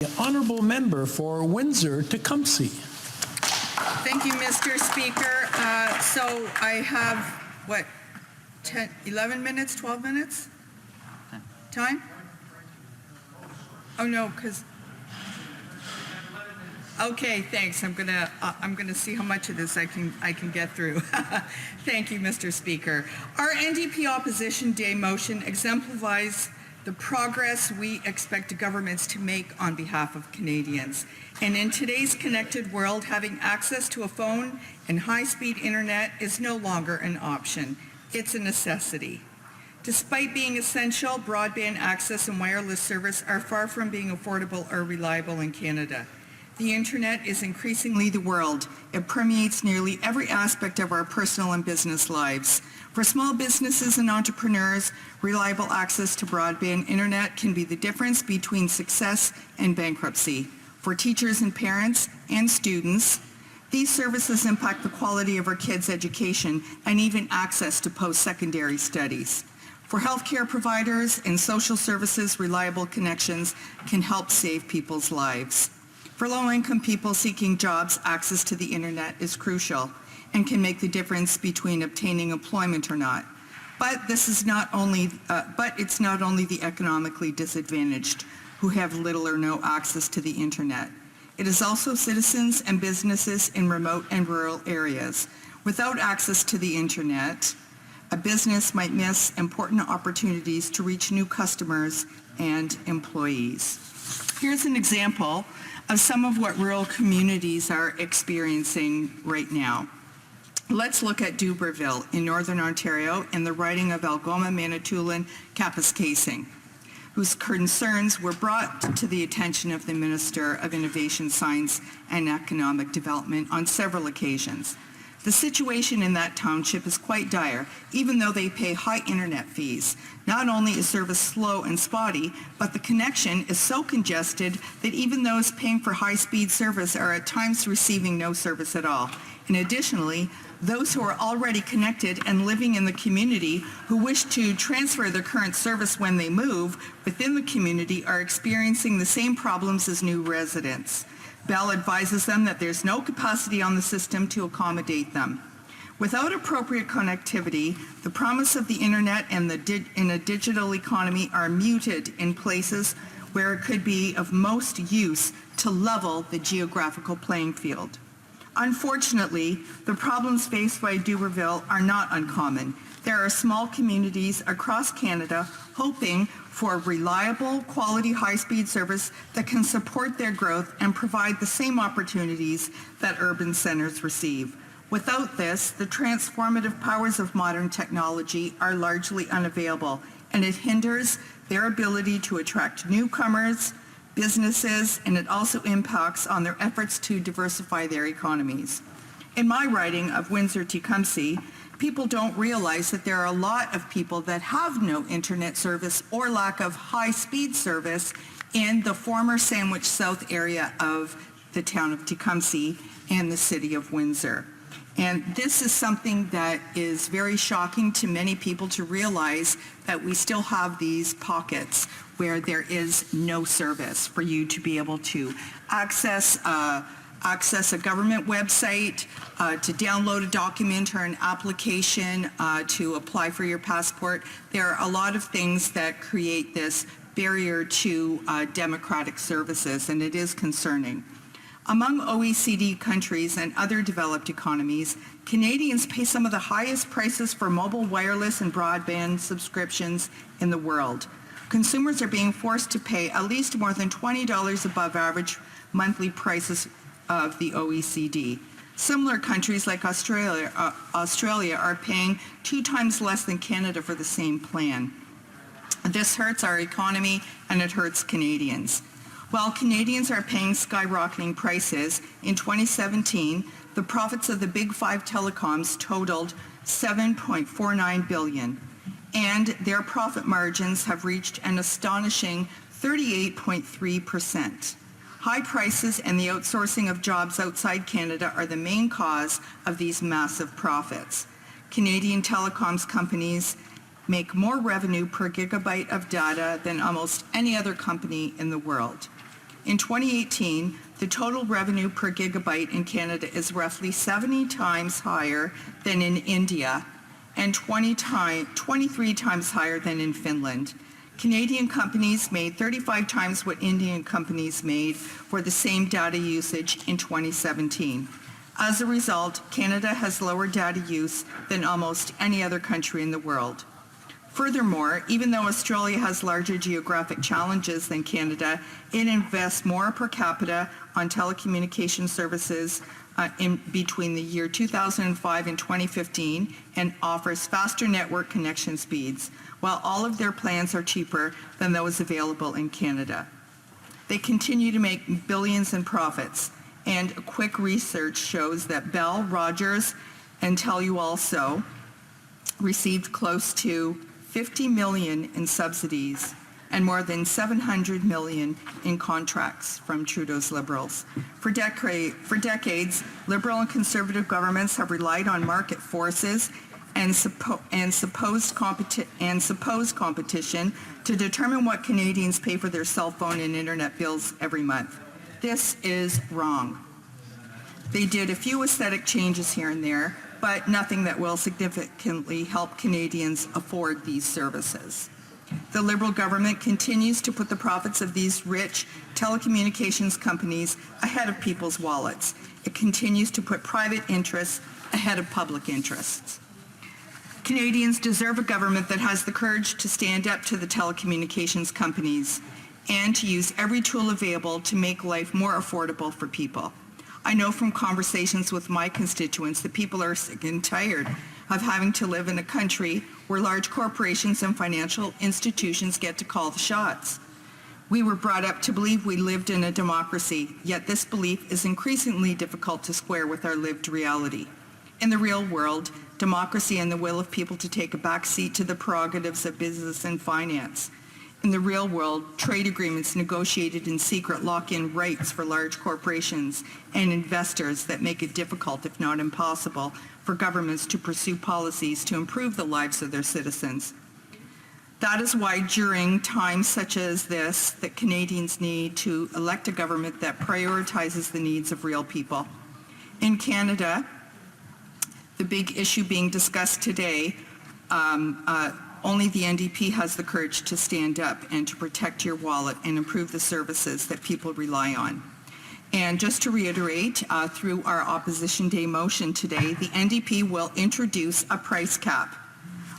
The honourable member for Windsor, Tecumseh. Thank you, Mr. Speaker. So I have, what, 11 minutes, 12 minutes? Time? Oh, no, because... Okay, thanks. I'm gonna see how much of this I can get through. Thank you, Mr. Speaker. Our NDP Opposition Day motion exemplifies the progress we expect governments to make on behalf of Canadians. And in today's connected world, having access to a phone and high-speed internet is no longer an option. It's a necessity. Despite being essential, broadband access and wireless service are far from being affordable or reliable in Canada. The internet is increasingly the world. It permeates nearly every aspect of our personal and business lives. For small businesses and entrepreneurs, reliable access to broadband internet can be the difference between success and bankruptcy. For teachers and parents and students, these services impact the quality of our kids' education and even access to post-secondary studies. For healthcare providers and social services, reliable connections can help save people's lives. For low-income people seeking jobs, access to the internet is crucial and can make the difference between obtaining employment or not. But it's not only the economically disadvantaged who have little or no access to the internet. It is also citizens and businesses in remote and rural areas. Without access to the internet, a business might miss important opportunities to reach new customers and employees. Here's an example of some of what rural communities are experiencing right now. Let's look at Dubreuilville in Northern Ontario and the riding of Algoma, Manitoulin, Kapuskasing, whose concerns were brought to the attention of the Minister of Innovation, Science and Economic Development on several occasions. The situation in that township is quite dire, even though they pay high internet fees. Not only is service slow and spotty, but the connection is so congested that even those paying for high-speed service are at times receiving no service at all. And additionally, those who are already connected and living in the community who wish to transfer their current service when they move within the community are experiencing the same problems as new residents. Bell advises them that there's no capacity on the system to accommodate them. Without appropriate connectivity, the promise of the internet and in a digital economy are muted in places where it could be of most use to level the geographical playing field. Unfortunately, the problems faced by Dubreuilville are not uncommon. There are small communities across Canada hoping for reliable, quality, high-speed service that can support their growth and provide the same opportunities that urban centers receive. Without this, the transformative powers of modern technology are largely unavailable, and it hinders their ability to attract newcomers, businesses, and it also impacts on their efforts to diversify their economies. In my riding of Windsor, Tecumseh, people don't realize that there are a lot of people that have no internet service or lack of high-speed service in the former Sandwich South area of the town of Tecumseh and the city of Windsor. And this is something that is very shocking to many people to realize that we still have these pockets where there is no service for you to be able to access a government website, to download a document or an application, to apply for your passport. There are a lot of things that create this barrier to democratic services, and it is concerning. Among OECD countries and other developed economies, Canadians pay some of the highest prices for mobile wireless and broadband subscriptions in the world. Consumers are being forced to pay at least more than $20 above average monthly prices of the OECD. Similar countries like Australia are paying 2 times less than Canada for the same plan. This hurts our economy and it hurts Canadians. While Canadians are paying skyrocketing prices, in 2017, the profits of the Big Five telecoms totaled $7.49 billion, and their profit margins have reached an astonishing 38.3%. High prices and the outsourcing of jobs outside Canada are the main cause of these massive profits. Canadian telecoms companies make more revenue per gigabyte of data than almost any other company in the world. In 2018, the total revenue per gigabyte in Canada is roughly 70 times higher than in India and 23 times higher than in Finland. Canadian companies made 35 times what Indian companies made for the same data usage in 2017. As a result, Canada has lower data use than almost any other country in the world. Furthermore, even though Australia has larger geographic challenges than Canada, it invests more per capita on telecommunication services in between the year 2005 and 2015 and offers faster network connection speeds, while all of their plans are cheaper than those available in Canada. They continue to make billions in profits, and a quick research shows that Bell, Rogers, and Tell You Also received close to $50 million in subsidies and more than $700 million in contracts from Trudeau's Liberals. For decades, Liberal and Conservative governments have relied on market forces and supposed competition to determine what Canadians pay for their cell phone and internet bills every month. This is wrong. They did a few aesthetic changes here and there, but nothing that will significantly help Canadians afford these services. The Liberal government continues to put the profits of these rich telecommunications companies ahead of people's wallets. It continues to put private interests ahead of public interests. Canadians deserve a government that has the courage to stand up to the telecommunications companies and to use every tool available to make life more affordable for people. I know from conversations with my constituents that people are sick and tired of having to live in a country where large corporations and financial institutions get to call the shots. We were brought up to believe we lived in a democracy, yet this belief is increasingly difficult to square with our lived reality. In the real world, democracy and the will of people to take a back seat to the prerogatives of business and finance. In the real world, trade agreements negotiated in secret lock in rights for large corporations and investors that make it difficult, if not impossible, for governments to pursue policies to improve the lives of their citizens. That is why during times such as this, that Canadians need to elect a government that prioritizes the needs of real people. In Canada, the big issue being discussed today, only the NDP has the courage to stand up and to protect your wallet and improve the services that people rely on. And just to reiterate, through our Opposition Day motion today, the NDP will introduce a price cap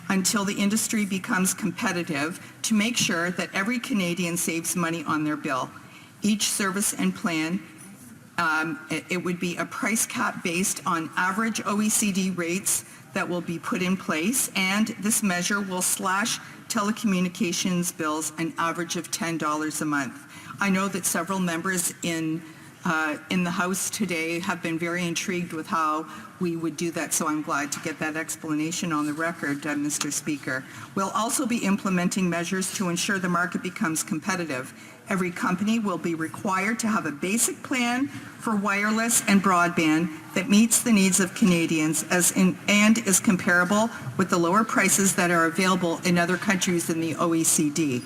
until the industry becomes competitive to make sure that every Canadian saves money on their bill. Each service and plan, it would be a price cap based on average OECD rates that will be put in place, and this measure will slash telecommunications bills an average of $10 a month. I know that several members in the House today have been very intrigued with how we would do that, so I'm glad to get that explanation on the record, Mr. Speaker. We'll also be implementing measures to ensure the market becomes competitive. Every company will be required to have a basic plan for wireless and broadband that meets the needs of Canadians and is comparable with the lower prices that are available in other countries in the OECD.